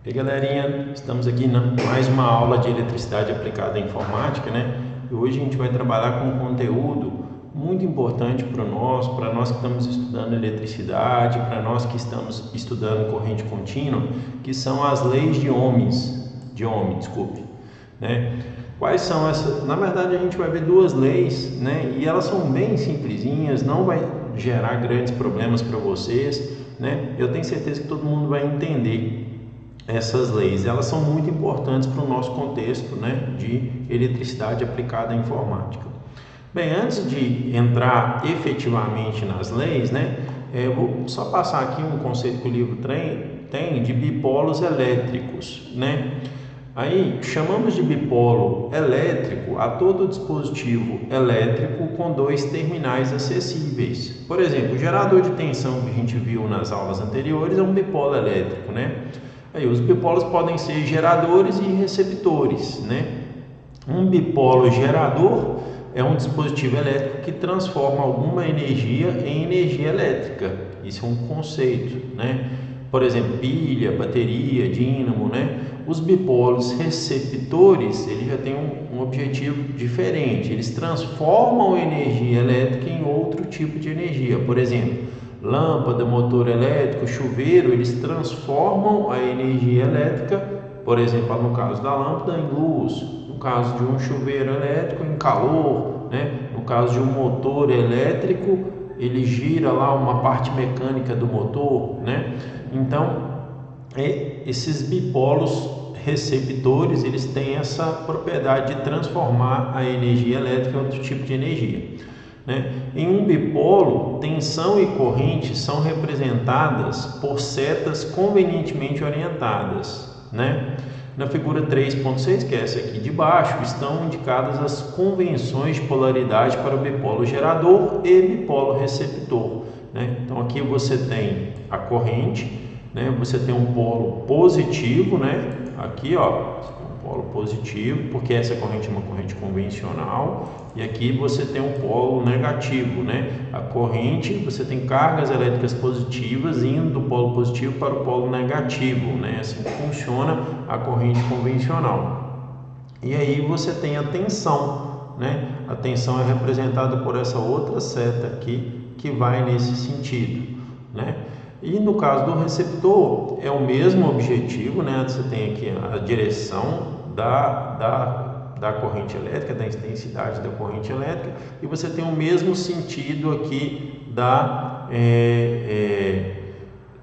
E aí, galerinha, estamos aqui na mais uma aula de eletricidade aplicada à informática, né? E hoje a gente vai trabalhar com um conteúdo muito importante para nós que estamos estudando eletricidade, para nós que estamos estudando corrente contínua, que são as leis de Ohm, desculpe, né? Quais são essas? Na verdade, a gente vai ver duas leis, né? E elas são bem simplesinhas, não vai gerar grandes problemas para vocês, né? Eu tenho certeza que todo mundo vai entender essas leis. Elas são muito importantes para o nosso contexto, né, de eletricidade aplicada à informática. Bem, antes de entrar efetivamente nas leis, né, eu vou só passar aqui um conceito que o livro tem de bipolos elétricos, né? Aí chamamos de bipolo elétrico a todo dispositivo elétrico com dois terminais acessíveis. Por exemplo, o gerador de tensão que a gente viu nas aulas anteriores é um bipolo elétrico, né? Aí, os bipolos podem ser geradores e receptores, né? Um bipolo gerador é um dispositivo elétrico que transforma alguma energia em energia elétrica. Isso é um conceito, né? Por exemplo, pilha, bateria, dínamo, né? Os bipolos receptores, eles já têm um objetivo diferente. Eles transformam energia elétrica em outro tipo de energia. Por exemplo, lâmpada, motor elétrico, chuveiro, eles transformam a energia elétrica, por exemplo, no caso da lâmpada, em luz, no caso de um chuveiro elétrico, em calor, né? No caso de um motor elétrico, ele gira lá uma parte mecânica do motor, né? Então, esses bipolos receptores, eles têm essa propriedade de transformar a energia elétrica em outro tipo de energia, né? Em um bipolo, tensão e corrente são representadas por setas convenientemente orientadas, né? Na figura 3.6, que é essa aqui de baixo, estão indicadas as convenções de polaridade para o bipolo gerador e bipolo receptor, né? Então aqui você tem a corrente, né? Você tem um polo positivo, né? Aqui, ó, um polo positivo, porque essa corrente é uma corrente convencional, e aqui você tem um polo negativo, né? A corrente, você tem cargas elétricas positivas indo do polo positivo para o polo negativo, né? Assim funciona a corrente convencional. E aí você tem a tensão, né? A tensão é representada por essa outra seta aqui que vai nesse sentido, né? E no caso do receptor, é o mesmo objetivo, né? Você tem aqui a direção da corrente elétrica, da intensidade da corrente elétrica, e você tem o mesmo sentido aqui da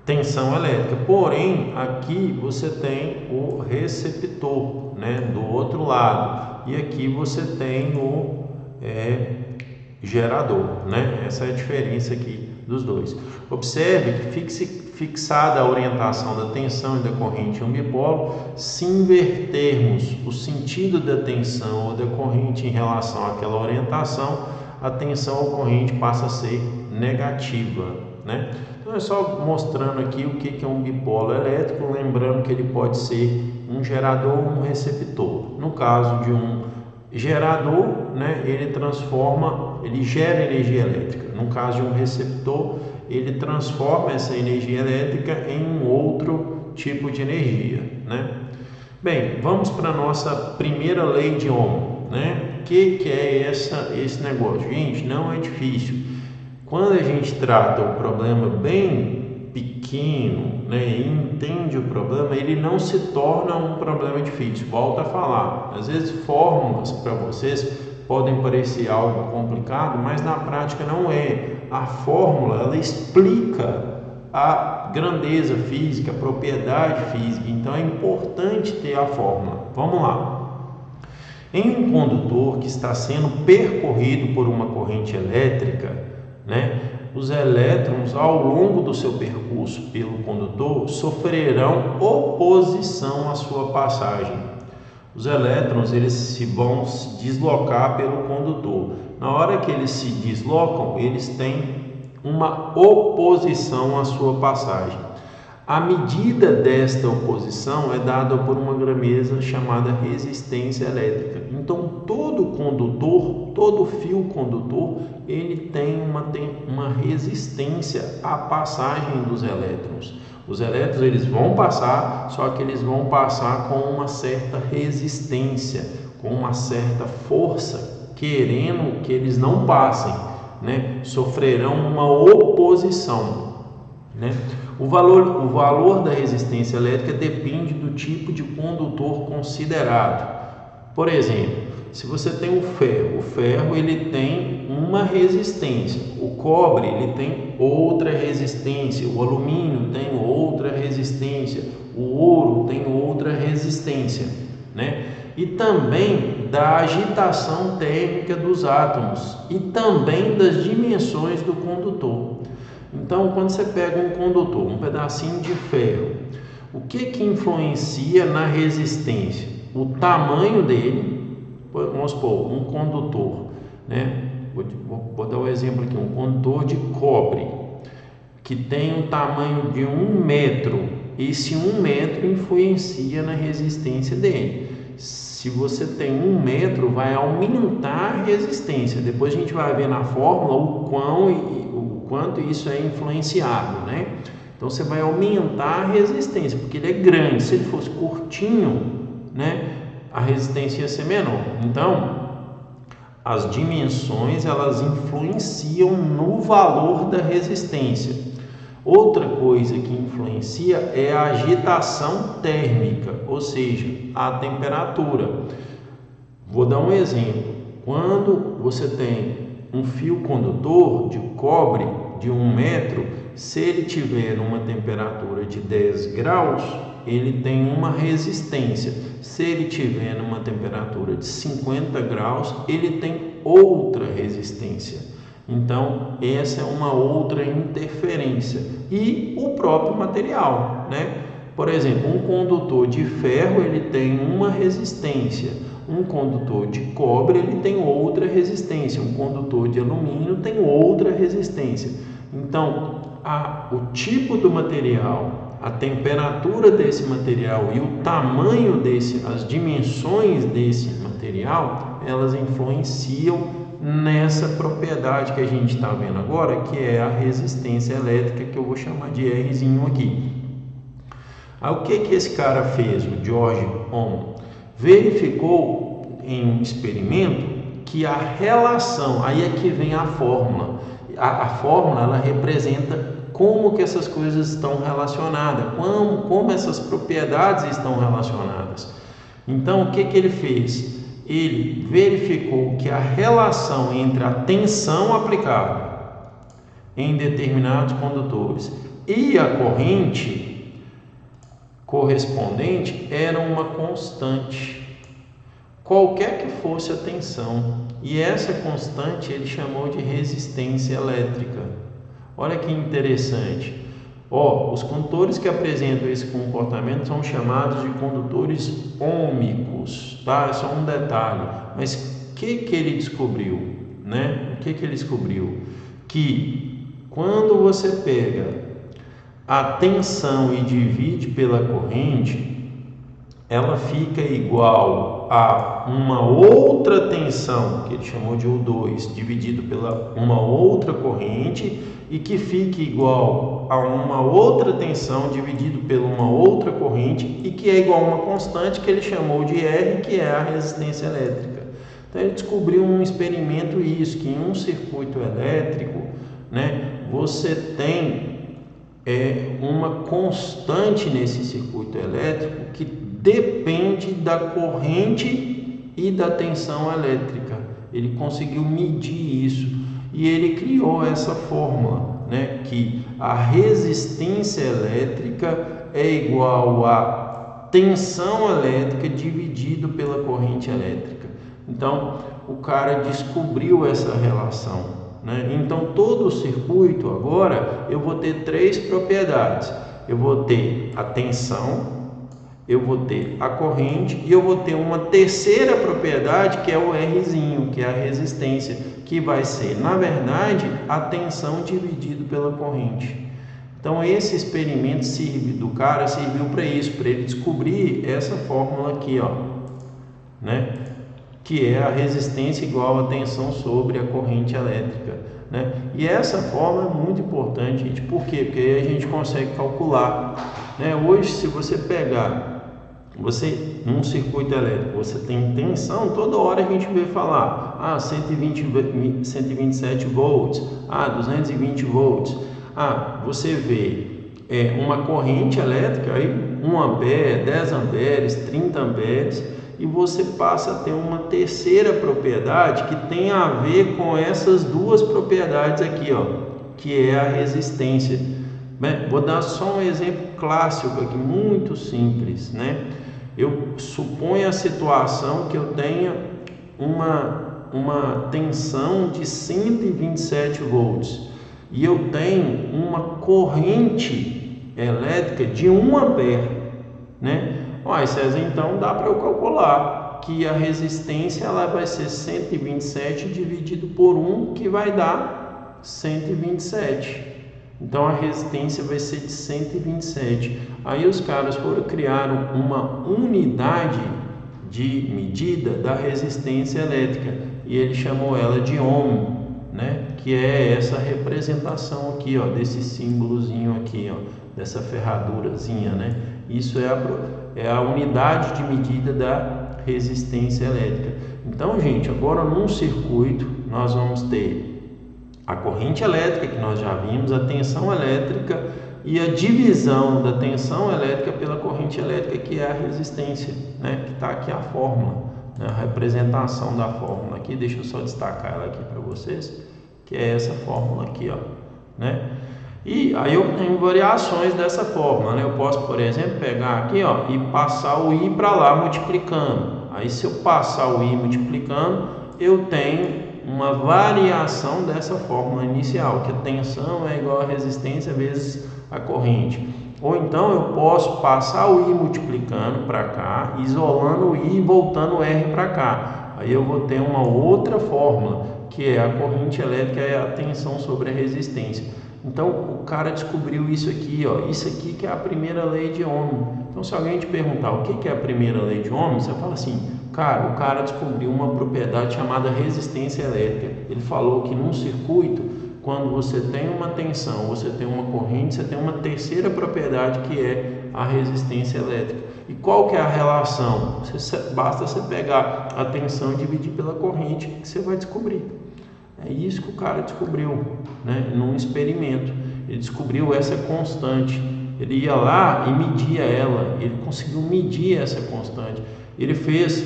tensão elétrica. Porém, aqui você tem o receptor, né? Do outro lado, e aqui você tem o gerador, né? Essa é a diferença aqui dos dois. Observe que fixada a orientação da tensão e da corrente em um bipolo, se invertermos o sentido da tensão ou da corrente em relação àquela orientação, a tensão ou corrente passa a ser negativa, né? Então é só mostrando aqui o que é um bipolo elétrico, lembrando que ele pode ser um gerador ou um receptor. No caso de um gerador, né, ele gera energia elétrica. No caso de um receptor, ele transforma essa energia elétrica em um outro tipo de energia, né? Bem, vamos para a nossa primeira lei de Ohm, né? O que é esse negócio? Gente, não é difícil. Quando a gente trata o problema bem pequeno, né, e entende o problema, ele não se torna um problema difícil. Volto a falar, às vezes fórmulas para vocês podem parecer algo complicado, mas na prática não é. A fórmula, ela explica a grandeza física, a propriedade física, então é importante ter a fórmula. Vamos lá. Em um condutor que está sendo percorrido por uma corrente elétrica, né, os elétrons, ao longo do seu percurso pelo condutor, sofrerão oposição à sua passagem. Os elétrons, eles vão se deslocar pelo condutor. Na hora que eles se deslocam, eles têm uma oposição à sua passagem. A medida desta oposição é dada por uma grandeza chamada resistência elétrica. Então, todo condutor, todo fio condutor, ele tem uma resistência à passagem dos elétrons. Os elétrons eles vão passar, só que eles vão passar com uma certa resistência, com uma certa força, querendo que eles não passem, né? Sofrerão uma oposição, né? O valor da resistência elétrica depende do tipo de condutor considerado. Por exemplo, se você tem o ferro ele tem uma resistência, o cobre ele tem outra resistência, o alumínio tem outra resistência, o ouro tem outra resistência, né? E também da agitação térmica dos átomos e também das dimensões do condutor. Então, quando você pega um condutor, um pedacinho de ferro, o que influencia na resistência? O tamanho dele. Vamos supor, um condutor, né? Vou dar um exemplo aqui, um condutor de cobre, que tem um tamanho de 1 metro. Esse 1 metro influencia na resistência dele. Se você tem 1 metro, vai aumentar a resistência. Depois a gente vai ver na fórmula o quanto isso é influenciado, né? Então você vai aumentar a resistência, porque ele é grande. Se ele fosse curtinho, né, a resistência ia ser menor. Então, as dimensões elas influenciam no valor da resistência. Outra coisa que influencia é a agitação térmica, ou seja, a temperatura. Vou dar um exemplo. Quando você tem um fio condutor de cobre de 1 metro, se ele tiver uma temperatura de 10 graus, ele tem uma resistência. Se ele tiver numa temperatura de 50 graus, ele tem outra resistência. Então, essa é uma outra interferência. E o próprio material, né? Por exemplo, um condutor de ferro, ele tem uma resistência. Um condutor de cobre, ele tem outra resistência. Um condutor de alumínio tem outra resistência. Então, o tipo do material, a temperatura desse material e o tamanho as dimensões desse material, elas influenciam nessa propriedade que a gente está vendo agora, que é a resistência elétrica, que eu vou chamar de Rzinho aqui. Aí o que esse cara fez, o George Ohm? Verificou em um experimento que a relação, aí é que vem a fórmula. A fórmula ela representa como que essas coisas estão relacionadas, como essas propriedades estão relacionadas. Então, o que ele fez? Ele verificou que a relação entre a tensão aplicada em determinados condutores e a corrente correspondente era uma constante, qualquer que fosse a tensão, e essa constante ele chamou de resistência elétrica. Olha que interessante. Os condutores que apresentam esse comportamento são chamados de condutores ôhmicos, tá? É só um detalhe. Mas o que ele descobriu, né? O que ele descobriu? Que quando você pega a tensão e divide pela corrente, ela fica igual a uma outra tensão, que ele chamou de U2, dividido pela uma outra corrente, e que fique igual a uma outra tensão dividido por uma outra corrente, e que é igual a uma constante que ele chamou de R, que é a resistência elétrica. Então ele descobriu um experimento isso, que em um circuito elétrico, né, você tem uma constante nesse circuito elétrico que depende da corrente e da tensão elétrica. Ele conseguiu medir isso e ele criou essa fórmula, né, que a resistência elétrica é igual a tensão elétrica dividido pela corrente elétrica. Então, o cara descobriu essa relação, né? Então, todo o circuito agora eu vou ter 3 propriedades. Eu vou ter a tensão, eu vou ter a corrente e eu vou ter uma terceira propriedade que é o Rzinho, que é a resistência, que vai ser, na verdade, a tensão dividido pela corrente. Então esse experimento do cara serviu para isso, para ele descobrir essa fórmula aqui, né? Que é a resistência igual a tensão sobre a corrente elétrica. né? E essa fórmula é muito importante, gente. Por quê? Porque aí a gente consegue calcular, né? Hoje, se você pegar, num circuito elétrico, você tem tensão, toda hora a gente vê falar, 127 volts, 220 volts, você vê uma corrente elétrica, aí 1 ampere, 10 amperes, 30 amperes, e você passa a ter uma terceira propriedade que tem a ver com essas duas propriedades aqui, ó, que é a resistência. Vou dar só um exemplo clássico aqui, muito simples, né? Eu suponho a situação que eu tenha uma tensão de 127 volts e eu tenho uma corrente elétrica de 1 ampere, né? César, então dá para eu calcular que a resistência ela vai ser 127 dividido por 1, que vai dar 127. Então a resistência vai ser de 127. Aí os caras criaram uma unidade de medida da resistência elétrica e ele chamou ela de ohm, né? Que é essa representação aqui, ó, desse símbolozinho aqui, ó, dessa ferradurazinha, né? Isso é a unidade de medida da resistência elétrica. Então, gente, agora num circuito nós vamos ter a corrente elétrica, que nós já vimos, a tensão elétrica e a divisão da tensão elétrica pela corrente elétrica, que é a resistência, né? Que está aqui a fórmula, né? A representação da fórmula aqui, deixa eu só destacar ela aqui para vocês, que é essa fórmula aqui, ó, né? E aí eu tenho variações dessa fórmula, né? Eu posso, por exemplo, pegar aqui, ó, e passar o I para lá multiplicando. Aí se eu passar o I multiplicando, eu tenho uma variação dessa fórmula inicial, que a tensão é igual a resistência vezes a corrente. Ou então eu posso passar o I multiplicando para cá, isolando o I e voltando o R para cá. Aí eu vou ter uma outra fórmula, que é a corrente elétrica e a tensão sobre a resistência. Então o cara descobriu isso aqui, ó, isso aqui que é a primeira lei de Ohm. Então se alguém te perguntar o que é a primeira lei de Ohm, você fala assim, cara, o cara descobriu uma propriedade chamada resistência elétrica. Ele falou que num circuito, quando você tem uma tensão, você tem uma corrente, você tem uma terceira propriedade que é a resistência elétrica. E qual que é a relação? Basta você pegar a tensão e dividir pela corrente que você vai descobrir. É isso que o cara descobriu, né? Num experimento. Ele descobriu essa constante. Ele ia lá e media ela. Ele conseguiu medir essa constante. Ele fez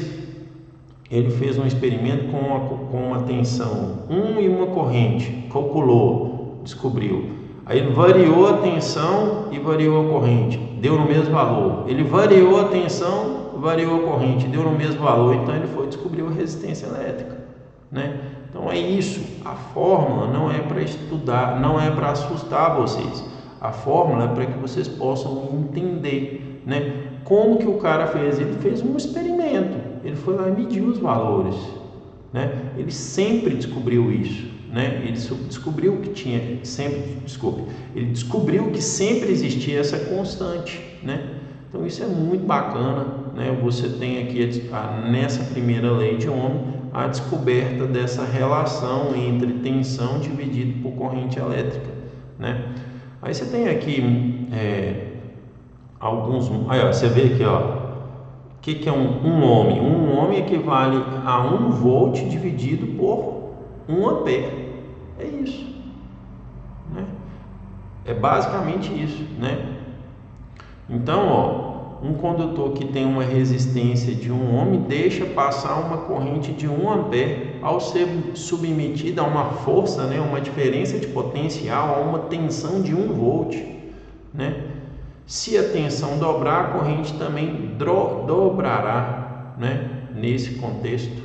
um experimento com uma tensão 1 e uma corrente. Calculou, descobriu. Aí ele variou a tensão e variou a corrente. Deu no mesmo valor. Ele variou a tensão, variou a corrente. Deu no mesmo valor. Então ele descobriu a resistência elétrica, né? Então é isso, a fórmula não é para estudar, não é para assustar vocês, a fórmula é para que vocês possam entender, né? Como que o cara fez? Ele fez um experimento, ele foi lá e mediu os valores, né? Ele sempre descobriu isso, né? Ele descobriu que ele descobriu que sempre existia essa constante, né? Então isso é muito bacana, né? Você tem aqui nessa primeira lei de Ohm a descoberta dessa relação entre tensão dividido por corrente elétrica, né? Aí você tem aqui alguns, aí ó, você vê aqui, ó, o que é um ohm? Um ohm equivale a 1 volt dividido por 1 ampere, é isso, né? É basicamente isso, né? Então, ó, um condutor que tem uma resistência de 1 ohm deixa passar uma corrente de 1 ampere ao ser submetida a uma força, né, uma diferença de potencial, a uma tensão de 1 volt, né? Se a tensão dobrar, a corrente também dobrará, né, nesse contexto.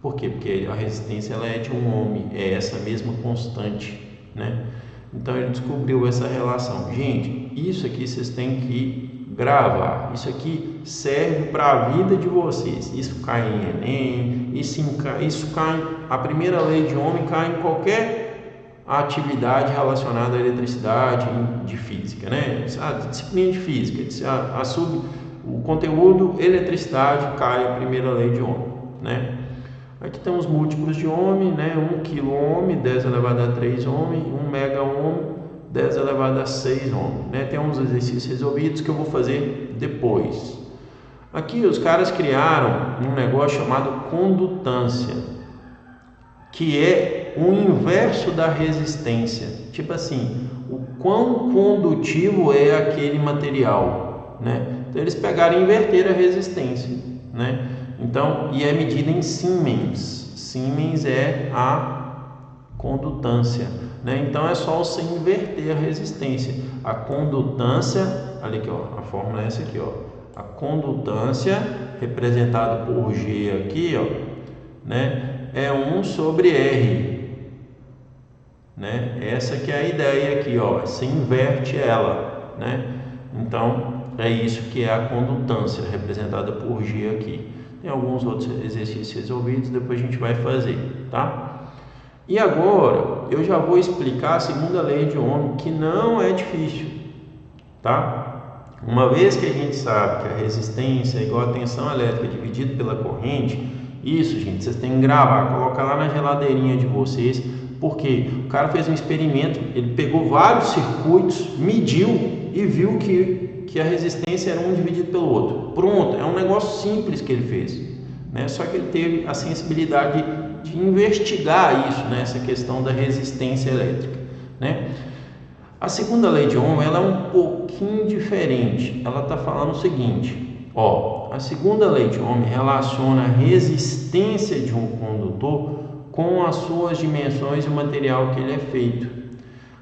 Por quê? Porque a resistência ela é de 1 ohm, é essa mesma constante, né? Então ele descobriu essa relação. Gente, isso aqui vocês têm que gravar, isso aqui serve para a vida de vocês. Isso cai em Enem, isso cai, a primeira lei de Ohm cai em qualquer atividade relacionada à eletricidade, de física, né? A disciplina de física, o conteúdo eletricidade cai a primeira lei de Ohm, né? Aqui temos múltiplos de ohm, né? 1 kΩ, 10 elevado a 3 ohm, 1 megaohm, 10 elevado a 6 ohm, né? Tem uns exercícios resolvidos que eu vou fazer depois. Aqui os caras criaram um negócio chamado condutância, que é o inverso da resistência. Tipo assim, o quão condutivo é aquele material, né? Então eles pegaram e inverteram a resistência, né? Então, e é medida em Siemens. Siemens é a condutância, né? Então é só você inverter a resistência. A condutância, olha aqui, ó, a fórmula é essa aqui, ó. A condutância representada por G aqui, ó, né, é 1 sobre R, né? Essa que é a ideia aqui, ó. Você inverte ela, né? Então é isso que é a condutância representada por G aqui. Tem alguns outros exercícios resolvidos, depois a gente vai fazer, tá? E agora eu já vou explicar a segunda lei de Ohm, que não é difícil, tá? Uma vez que a gente sabe que a resistência é igual a tensão elétrica dividido pela corrente, isso, gente, vocês têm que gravar, colocar lá na geladeirinha de vocês, porque o cara fez um experimento, ele pegou vários circuitos, mediu e viu que a resistência era um dividido pelo outro. Pronto, é um negócio simples que ele fez, né? Só que ele teve a sensibilidade de investigar isso, né? Essa questão da resistência elétrica, né? A segunda lei de Ohm, ela é um pouquinho diferente. Ela está falando o seguinte, ó, a segunda lei de Ohm relaciona a resistência de um condutor com as suas dimensões e o material que ele é feito.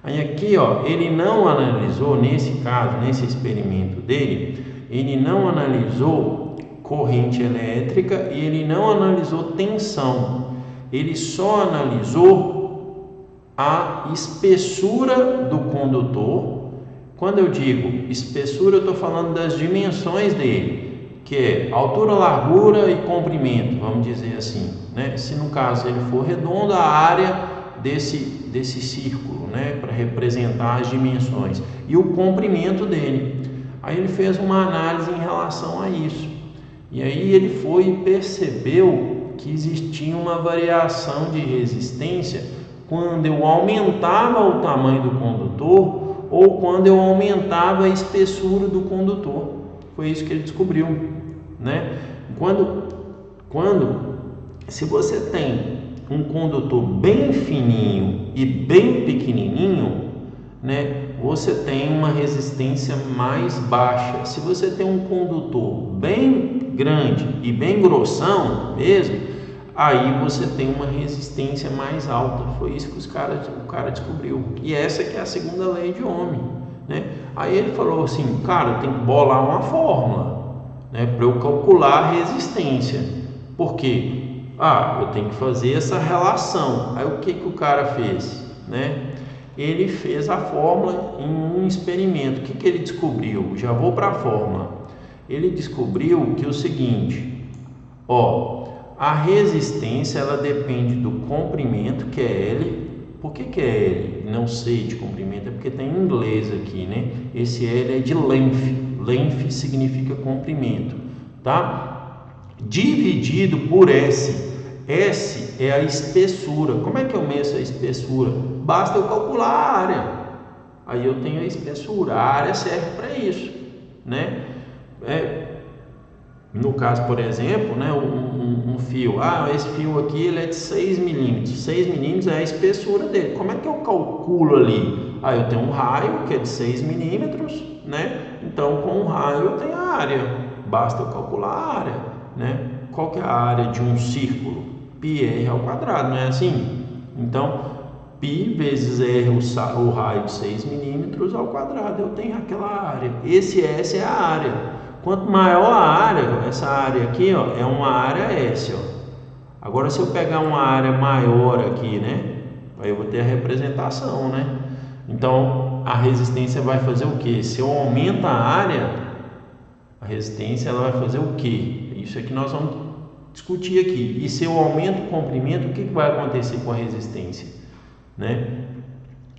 Aí aqui, ó, ele não analisou, nesse caso, nesse experimento dele, ele não analisou corrente elétrica e ele não analisou tensão. Ele só analisou a espessura do condutor. Quando eu digo espessura, eu estou falando das dimensões dele, que é altura, largura e comprimento, vamos dizer assim, né? Se no caso ele for redondo, a área desse círculo, né? Para representar as dimensões, e o comprimento dele. Aí ele fez uma análise em relação a isso, e aí ele foi e percebeu que existia uma variação de resistência quando eu aumentava o tamanho do condutor ou quando eu aumentava a espessura do condutor. Foi isso que ele descobriu, né? Se você tem um condutor bem fininho e bem pequenininho, né, você tem uma resistência mais baixa. Se você tem um condutor bem grande e bem grossão mesmo, aí você tem uma resistência mais alta. Foi isso que o cara descobriu. E essa que é a segunda lei de Ohm, né? Aí ele falou assim, cara, eu tenho que bolar uma fórmula, né, para eu calcular a resistência. Por quê? Eu tenho que fazer essa relação. Aí o que o cara fez, né? Ele fez a fórmula em um experimento. O que ele descobriu? Já vou para a fórmula. Ele descobriu que é o seguinte, ó, a resistência ela depende do comprimento, que é L. Por que é L? Não sei de comprimento, é porque tem em inglês aqui, né? Esse L é de length. Length significa comprimento, tá? Dividido por S. S é a espessura. Como é que eu meço a espessura? Basta eu calcular a área. Aí eu tenho a espessura. A área serve para isso, né? No caso, por exemplo, né, um fio, esse fio aqui ele é de 6 milímetros, 6 milímetros é a espessura dele. Como é que eu calculo ali? Eu tenho um raio que é de 6 milímetros, né? Então com um raio eu tenho a área, basta eu calcular a área, né? Qual que é a área de um círculo? Πr ao quadrado, não é assim? Então π vezes r, o raio de 6 milímetros ao quadrado, eu tenho aquela área. Esse S é a área. Quanto maior a área, essa área aqui, ó, é uma área S, ó. Agora se eu pegar uma área maior aqui, né, aí eu vou ter a representação, né? Então a resistência vai fazer o quê? Se eu aumento a área, a resistência ela vai fazer o quê? Isso é que nós vamos discutir aqui. E se eu aumento o comprimento, o que vai acontecer com a resistência, né?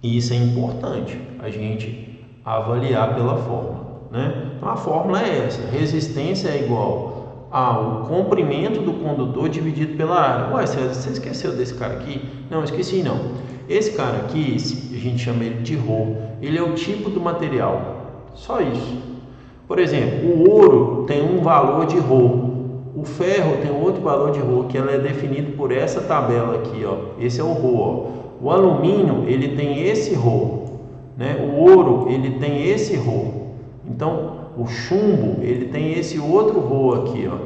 E isso é importante a gente avaliar pela fórmula, né? Então a fórmula é essa: resistência é igual o comprimento do condutor dividido pela área. Ué, você esqueceu desse cara aqui? Não, esqueci não. Esse cara aqui, a gente chama ele de ρ, ele é o tipo do material, só isso. Por exemplo, o ouro tem um valor de ρ, o ferro tem outro valor de ρ, que ela é definido por essa tabela aqui, ó. Esse é o ρ, ó. O alumínio, ele tem esse ρ, né? O ouro, ele tem esse ρ. Então, o chumbo, ele tem esse outro ρ aqui, ó,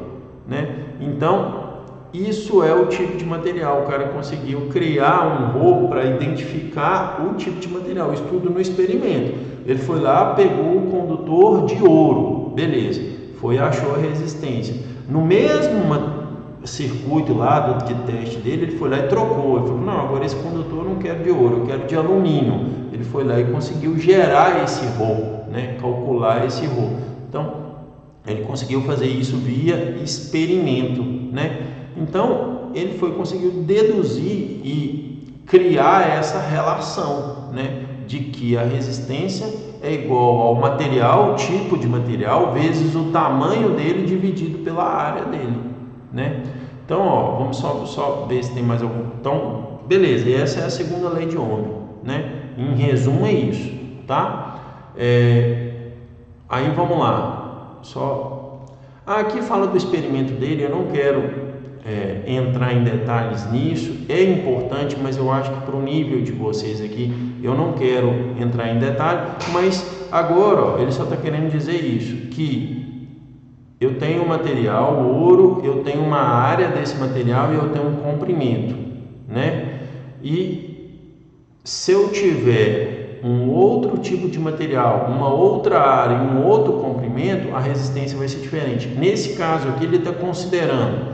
né? Então, isso é o tipo de material. O cara conseguiu criar um ρ para identificar o tipo de material. Isso tudo no experimento. Ele foi lá, pegou o condutor de ouro, beleza. Foi, achou a resistência. No mesmo circuito lá de teste dele, ele foi lá e trocou. Ele falou, não, agora esse condutor eu não quero de ouro, eu quero de alumínio. Ele foi lá e conseguiu gerar esse ρ, né? Calcular esse ρ. Então, ele conseguiu fazer isso via experimento, né? Então, ele conseguiu deduzir e criar essa relação, né? De que a resistência é igual ao material, tipo de material, vezes o tamanho dele dividido pela área dele, né? Então, ó, vamos só ver se tem mais algum. Então, beleza, e essa é a segunda lei de Ohm, né? Em resumo é isso, tá? Aí vamos lá, aqui fala do experimento dele, eu não quero entrar em detalhes nisso, é importante, mas eu acho que para o nível de vocês aqui, eu não quero entrar em detalhe, mas agora, ó, ele só está querendo dizer isso, que eu tenho um material, o ouro, eu tenho uma área desse material e eu tenho um comprimento, né? E se eu tiver um outro tipo de material, uma outra área e um outro comprimento, a resistência vai ser diferente. Nesse caso aqui, ele está considerando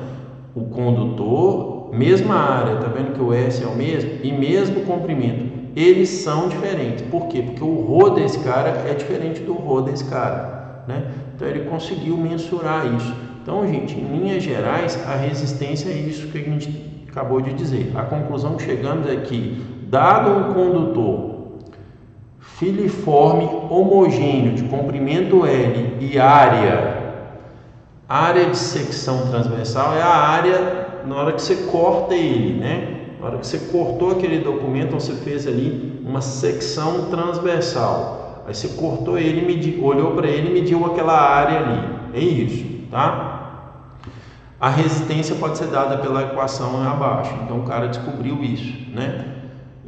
o condutor, mesma área, tá vendo que o S é o mesmo, e mesmo comprimento, eles são diferentes. Por quê? Porque o ρ desse cara é diferente do ρ desse cara, né? Então ele conseguiu mensurar isso. Então, gente, em linhas gerais, a resistência é isso que a gente acabou de dizer. A conclusão que chegamos é que, dado um condutor filiforme homogêneo de comprimento L e área de secção transversal é a área na hora que você corta ele, né? Na hora que você cortou aquele documento, você fez ali uma secção transversal. Aí você cortou ele, olhou para ele e mediu aquela área ali. É isso, tá? A resistência pode ser dada pela equação abaixo. Então o cara descobriu isso, né?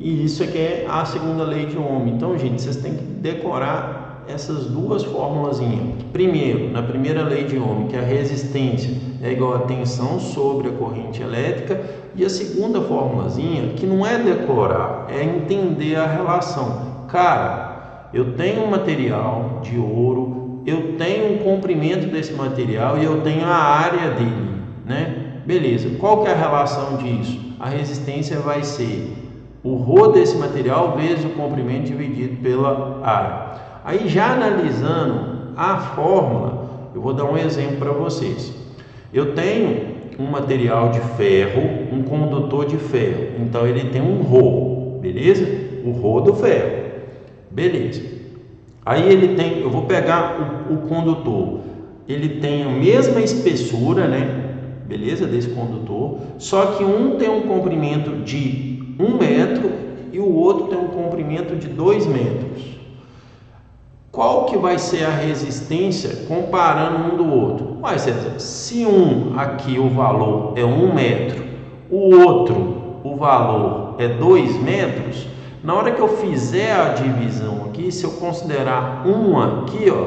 E isso aqui é a segunda lei de Ohm. Então, gente, vocês têm que decorar essas duas formulazinhas. Primeiro, na primeira lei de Ohm, que a resistência é igual a tensão sobre a corrente elétrica, e a segunda formulazinha, que não é decorar, é entender a relação. Cara, eu tenho um material de ouro, eu tenho um comprimento desse material e eu tenho a área dele, né? Beleza, qual que é a relação disso? A resistência vai ser o ρ desse material vezes o comprimento dividido pela área. Aí, já analisando a fórmula, eu vou dar um exemplo para vocês. Eu tenho um material de ferro, um condutor de ferro, então ele tem um ρ, beleza? O ρ do ferro, beleza. Aí ele tem, eu vou pegar o condutor, ele tem a mesma espessura, né? Beleza? Desse condutor, só que um tem um comprimento de 1 metro e o outro tem um comprimento de 2 metros. Qual que vai ser a resistência comparando um do outro? Vai ser, se um aqui o valor é 1 metro, o outro o valor é 2 metros, na hora que eu fizer a divisão aqui, se eu considerar 1 aqui, ó,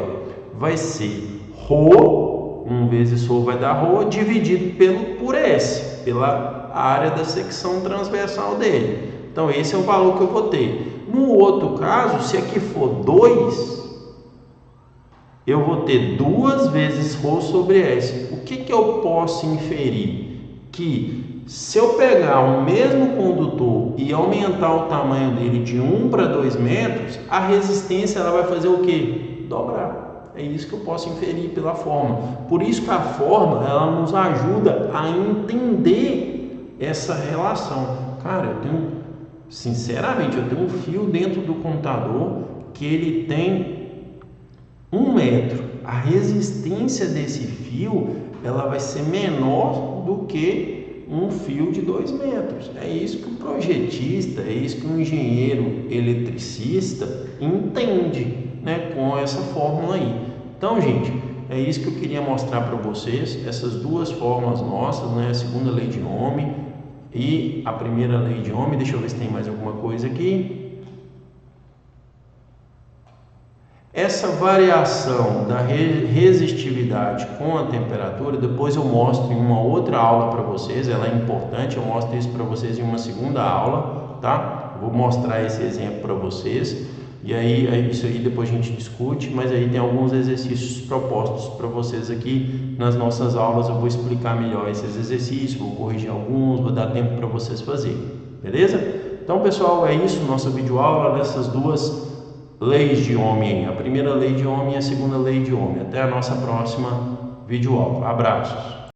vai ser ρ, 1 vezes ρ vai dar ρ, dividido por S, pela área da secção transversal dele. Então esse é o valor que eu vou ter. No outro caso, se aqui for 2, eu vou ter 2 vezes ρ sobre S. O que eu posso inferir? Que se eu pegar o mesmo condutor e aumentar o tamanho dele de 1 para 2 metros, a resistência ela vai fazer o quê? Dobrar. É isso que eu posso inferir pela fórmula. Por isso que a fórmula ela nos ajuda a entender essa relação. Cara, sinceramente, eu tenho um fio dentro do computador que ele tem 1 metro. A resistência desse fio ela vai ser menor do que um fio de 2 metros. É isso que o projetista, é isso que o engenheiro eletricista entende, né, com essa fórmula aí. Então, gente, é isso que eu queria mostrar para vocês, essas duas fórmulas nossas, né, a segunda lei de Ohm e a primeira lei de Ohm. Deixa eu ver se tem mais alguma coisa aqui. Essa variação da resistividade com a temperatura, depois eu mostro em uma outra aula para vocês, ela é importante, eu mostro isso para vocês em uma segunda aula, tá? Vou mostrar esse exemplo para vocês, e aí isso aí depois a gente discute, mas aí tem alguns exercícios propostos para vocês aqui nas nossas aulas, eu vou explicar melhor esses exercícios, vou corrigir alguns, vou dar tempo para vocês fazerem, beleza? Então, pessoal, é isso, nossa videoaula dessas duas leis de Ohm, a primeira lei de Ohm e a segunda lei de Ohm. Até a nossa próxima videoaula. Abraços!